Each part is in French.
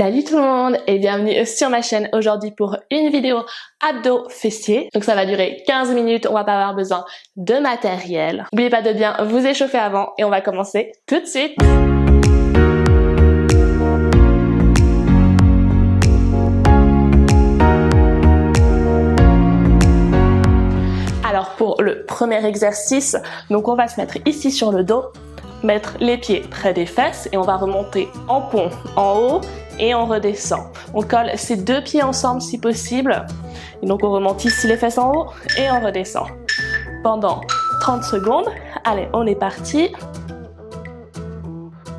Salut tout le monde et bienvenue sur ma chaîne aujourd'hui pour une vidéo abdos fessiers. Donc ça va durer 15 minutes, on va pas avoir besoin de matériel. N'oubliez pas de bien vous échauffer avant et on va commencer tout de suite. Alors pour le premier exercice, donc on va se mettre ici sur le dos, mettre les pieds près des fesses et on va remonter en pont en haut et on redescend. On colle ces deux pieds ensemble si possible. Et donc on remonte ici les fesses en haut et on redescend. Pendant 30 secondes. Allez, on est parti.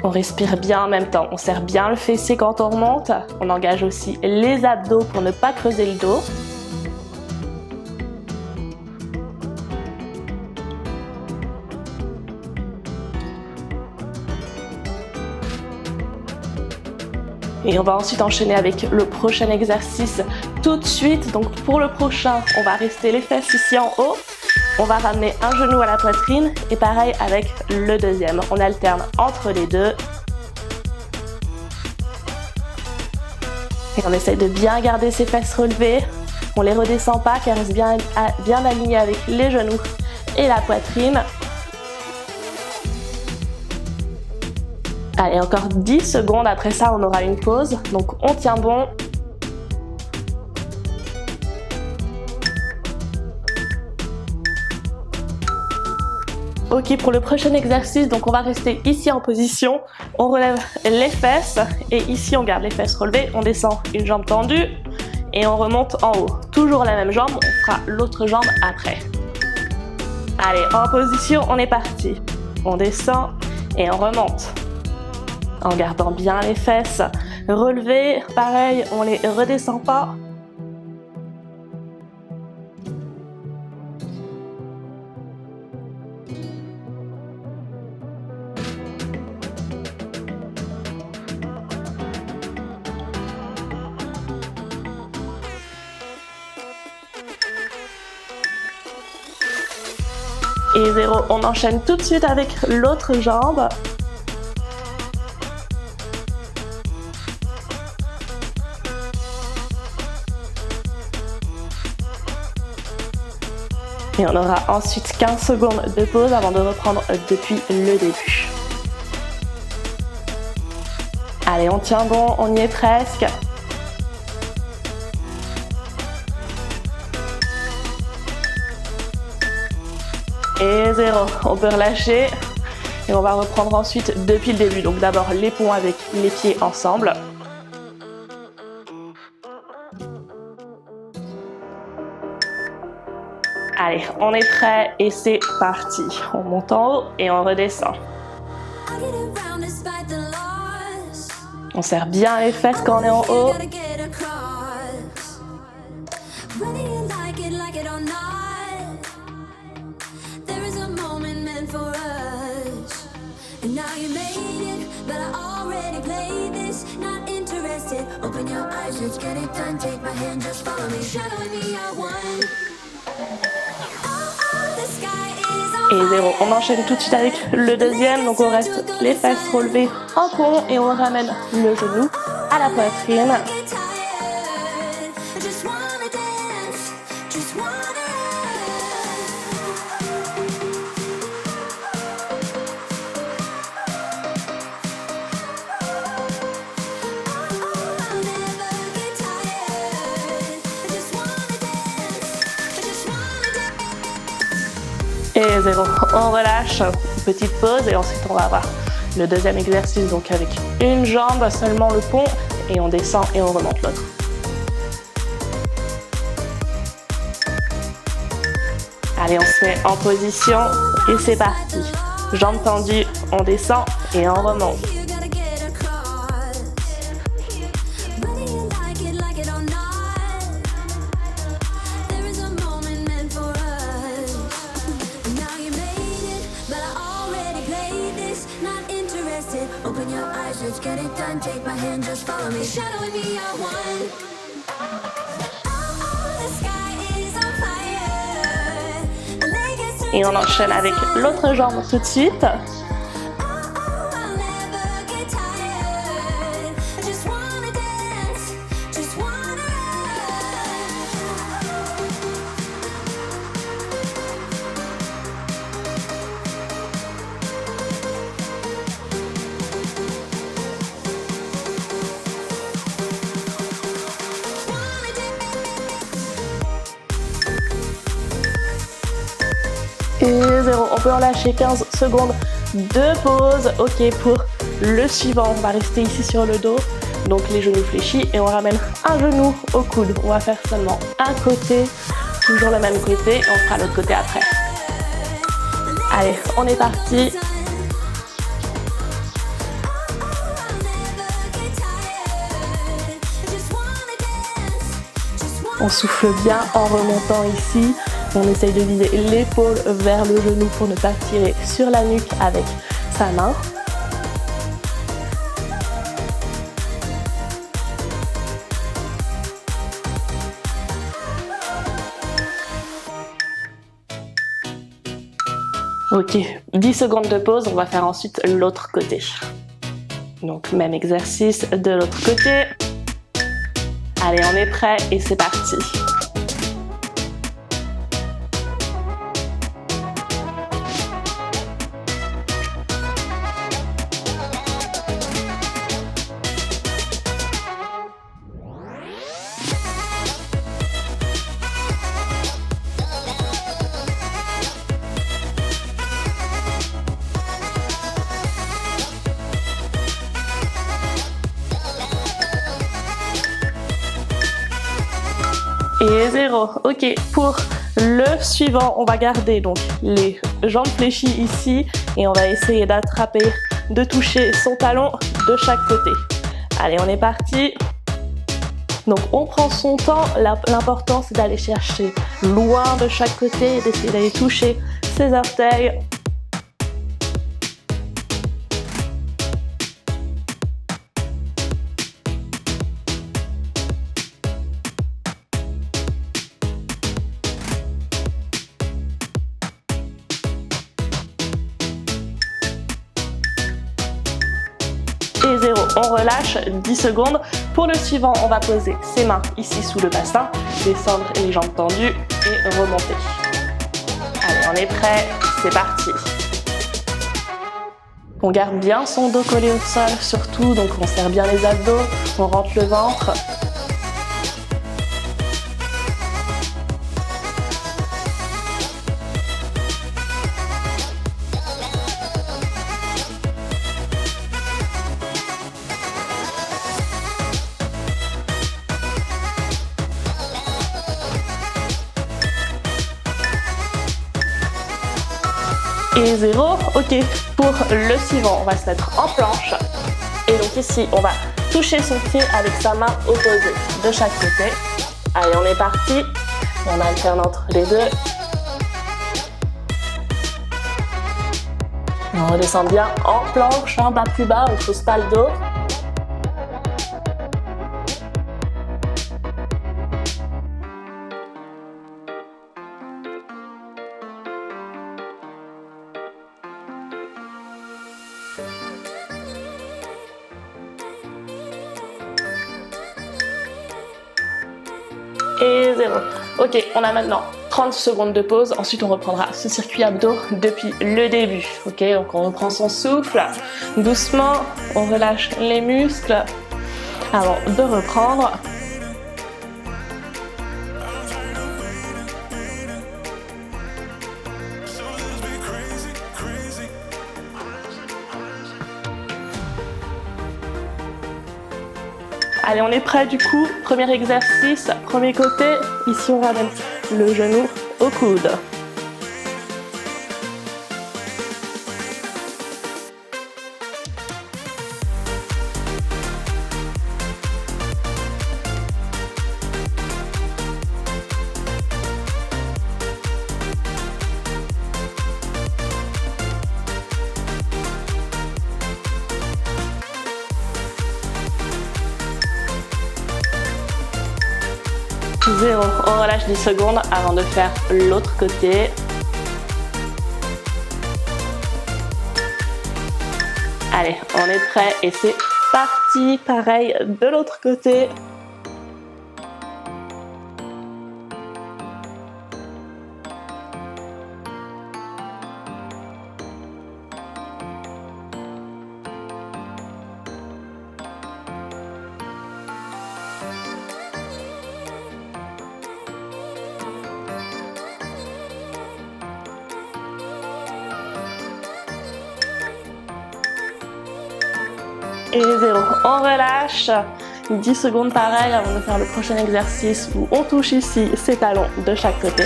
On respire bien en même temps. On serre bien le fessier quand on remonte. On engage aussi les abdos pour ne pas creuser le dos. Et on va ensuite enchaîner avec le prochain exercice tout de suite. Donc pour le prochain, on va rester les fesses ici en haut. On va ramener un genou à la poitrine et pareil avec le deuxième. On alterne entre les deux. Et on essaye de bien garder ses fesses relevées. On les redescend pas car elles restent bien alignées avec les genoux et la poitrine. Allez, encore 10 secondes, après ça on aura une pause, donc on tient bon. Ok, pour le prochain exercice, donc on va rester ici en position, on relève les fesses et ici on garde les fesses relevées, on descend une jambe tendue et on remonte en haut. Toujours la même jambe, on fera l'autre jambe après. Allez, en position, on est parti. On descend et on remonte. En gardant bien les fesses relevées, pareil, on les redescend pas. Et 0, on enchaîne tout de suite avec l'autre jambe. Et on aura ensuite 15 secondes de pause avant de reprendre depuis le début. Allez, on tient bon, on y est presque. Et 0, on peut relâcher. Et on va reprendre ensuite depuis le début. Donc d'abord les ponts avec les pieds ensemble. Allez, on est prêt et c'est parti. On monte en haut et on redescend. On serre bien les fesses quand on est en haut. Et 0, on enchaîne tout de suite avec le deuxième, donc on reste les fesses relevées en pont et on ramène le genou à la poitrine. Et 0, on relâche, petite pause et ensuite on va avoir le deuxième exercice donc avec une jambe, seulement le pont et on descend et on remonte l'autre. Allez, on se met en position et c'est parti. Jambes tendues, on descend et on remonte. Et on enchaîne avec l'autre jambe tout de suite. Et 0. On peut relâcher 15 secondes de pause. Ok, pour le suivant, on va rester ici sur le dos. Donc les genoux fléchis et on ramène un genou au coude. On va faire seulement un côté, toujours le même côté et on fera l'autre côté après. Allez, on est parti. On souffle bien en remontant ici. On essaye de viser l'épaule vers le genou pour ne pas tirer sur la nuque avec sa main. Ok, 10 secondes de pause, on va faire ensuite l'autre côté. Donc même exercice de l'autre côté. Allez, on est prêt et c'est parti. Et 0. Ok, pour le suivant, on va garder donc les jambes fléchies ici et on va essayer d'attraper, de toucher son talon de chaque côté. Allez, on est parti. Donc on prend son temps, l'important c'est d'aller chercher loin de chaque côté et d'essayer d'aller toucher ses orteils. Et 0, on relâche 10 secondes. Pour le suivant, on va poser ses mains ici sous le bassin, descendre les jambes tendues et remonter. Allez, on est prêt, c'est parti. On garde bien son dos collé au sol surtout, donc on serre bien les abdos, on rentre le ventre. Et 0, ok, pour le suivant, on va se mettre en planche. Et donc ici, on va toucher son pied avec sa main opposée de chaque côté. Allez, on est parti. On alterne entre les deux. On redescend bien en planche, pas plus bas, on ne pousse pas le dos. Et 0. Ok, on a maintenant 30 secondes de pause. Ensuite, on reprendra ce circuit abdos depuis le début. Ok, donc on reprend son souffle. Doucement, on relâche les muscles avant de reprendre. Allez, on est prêt du coup. Premier exercice, premier côté. Ici, on ramène le genou au coude. Zéro. On relâche 10 secondes avant de faire l'autre côté. Allez, on est prêt et c'est parti. Pareil de l'autre côté. Et 0. On relâche. 10 secondes pareil avant de faire le prochain exercice où on touche ici ses talons de chaque côté.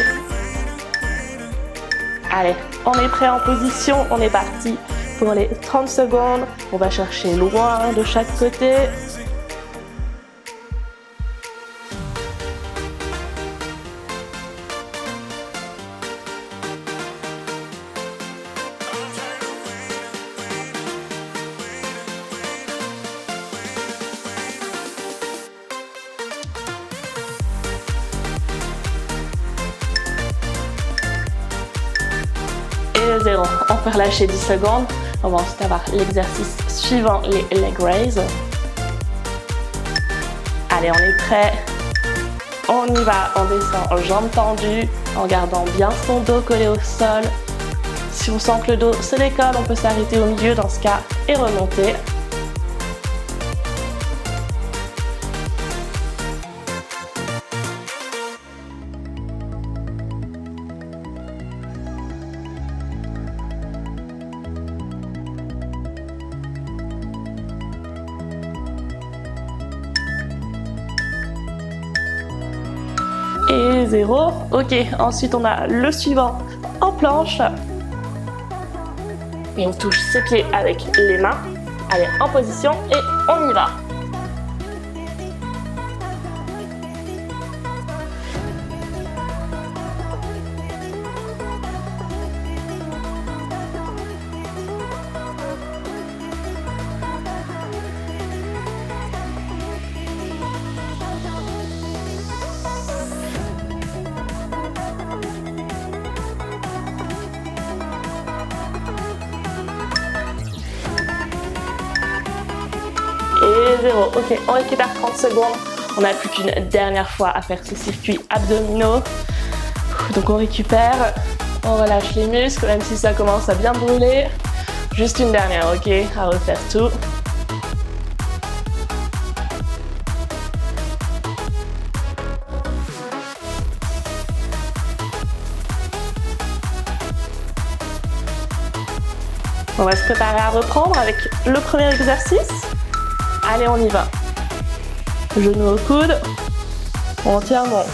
Allez, on est prêt en position, on est parti pour les 30 secondes. On va chercher loin de chaque côté. Et 0. On peut relâcher 10 secondes. On va ensuite avoir l'exercice suivant, les leg raise. Allez, on est prêt. On y va, on descend aux jambes tendues, en gardant bien son dos collé au sol. Si on sent que le dos se décolle, on peut s'arrêter au milieu dans ce cas et remonter. Et 0. Ok, ensuite on a le suivant en planche. Et on touche ses pieds avec les mains. Allez, en position et on y va. Et 0. Ok, on récupère 30 secondes. On n'a plus qu'une dernière fois à faire ces circuits abdominaux. Donc on récupère, on relâche les muscles, même si ça commence à bien brûler. Juste une dernière, ok, à refaire tout. On va se préparer à reprendre avec le premier exercice. Allez, on y va. Genou au coude. On tient bon.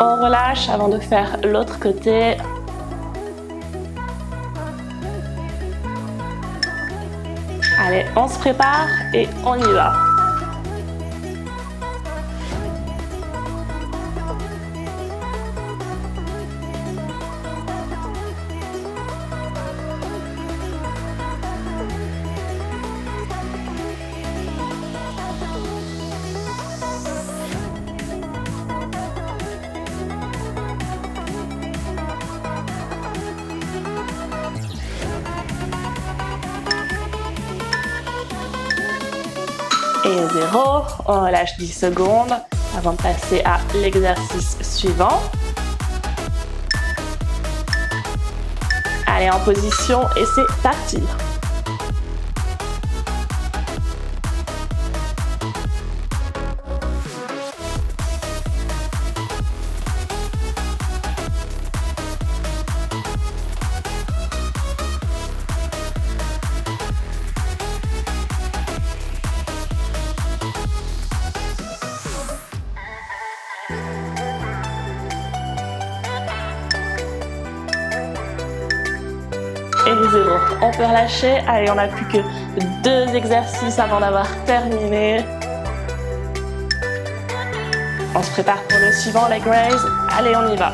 On relâche avant de faire l'autre côté. Allez, on se prépare et on y va. Et 0, on relâche 10 secondes avant de passer à l'exercice suivant. Allez, en position et c'est parti. Et 0. On peut relâcher. Allez, on n'a plus que 2 exercices avant d'avoir terminé. On se prépare pour le suivant, leg raise. Allez, on y va.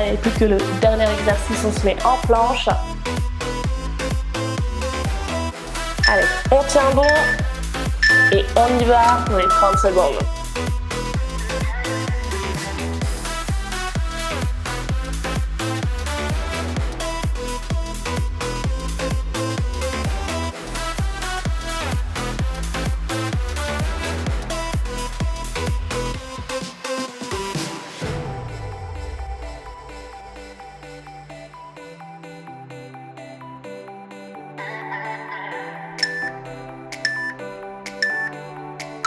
Allez, plus que le dernier exercice, on se met en planche. Allez, on tient bon et on y va pour les 30 secondes.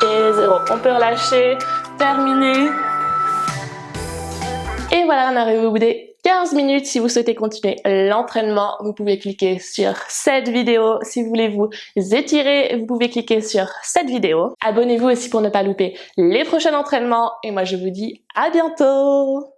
Et 0. On peut relâcher, terminer. Et voilà, on arrive au bout des 15 minutes. Si vous souhaitez continuer l'entraînement, vous pouvez cliquer sur cette vidéo. Si vous voulez vous étirer, vous pouvez cliquer sur cette vidéo. Abonnez-vous aussi pour ne pas louper les prochains entraînements. Et moi, je vous dis à bientôt!